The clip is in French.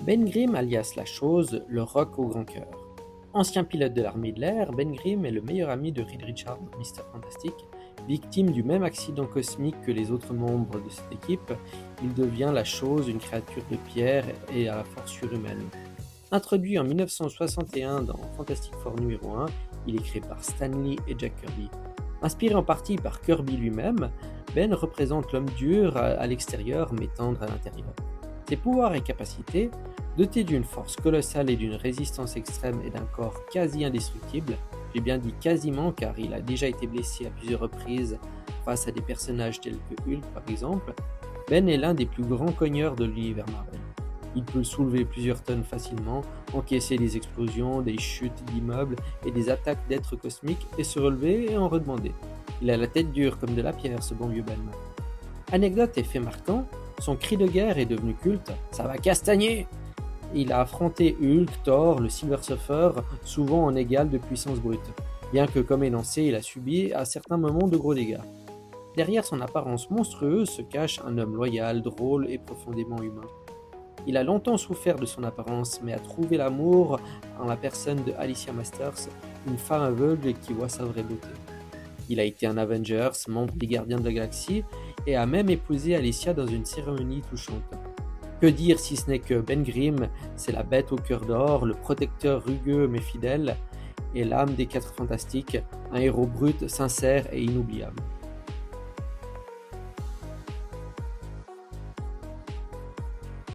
Ben Grimm, alias La Chose, le rock au grand cœur. Ancien pilote de l'armée de l'air, Ben Grimm est le meilleur ami de Reed Richards, Mister Fantastic. Victime du même accident cosmique que les autres membres de cette équipe, il devient La Chose, une créature de pierre et à la force surhumaine. Introduit en 1961 dans Fantastic Four numéro 1, il est créé par Stan Lee et Jack Kirby. Inspiré en partie par Kirby lui-même, Ben représente l'homme dur à l'extérieur mais tendre à l'intérieur. Ses pouvoirs et capacités, doté d'une force colossale et d'une résistance extrême et d'un corps quasi indestructible, j'ai bien dit quasiment car il a déjà été blessé à plusieurs reprises face à des personnages tels que Hulk par exemple, Ben est l'un des plus grands cogneurs de l'univers Marvel. Il peut soulever plusieurs tonnes facilement, encaisser des explosions, des chutes d'immeubles et des attaques d'êtres cosmiques et se relever et en redemander. Il a la tête dure comme de la pierre, ce bon vieux Ben. Anecdote et fait marquant, son cri de guerre est devenu culte. Ça va castagner! Il a affronté Hulk, Thor, le Silver Surfer, souvent en égal de puissance brute, bien que comme énoncé, il a subi à certains moments de gros dégâts. Derrière son apparence monstrueuse se cache un homme loyal, drôle et profondément humain. Il a longtemps souffert de son apparence, mais a trouvé l'amour en la personne de Alicia Masters, une femme aveugle qui voit sa vraie beauté. Il a été un Avengers, membre des Gardiens de la Galaxie, et a même épousé Alicia dans une cérémonie touchante. Que dire si ce n'est que Ben Grimm, c'est la bête au cœur d'or, le protecteur rugueux mais fidèle, et l'âme des quatre fantastiques, un héros brut, sincère et inoubliable.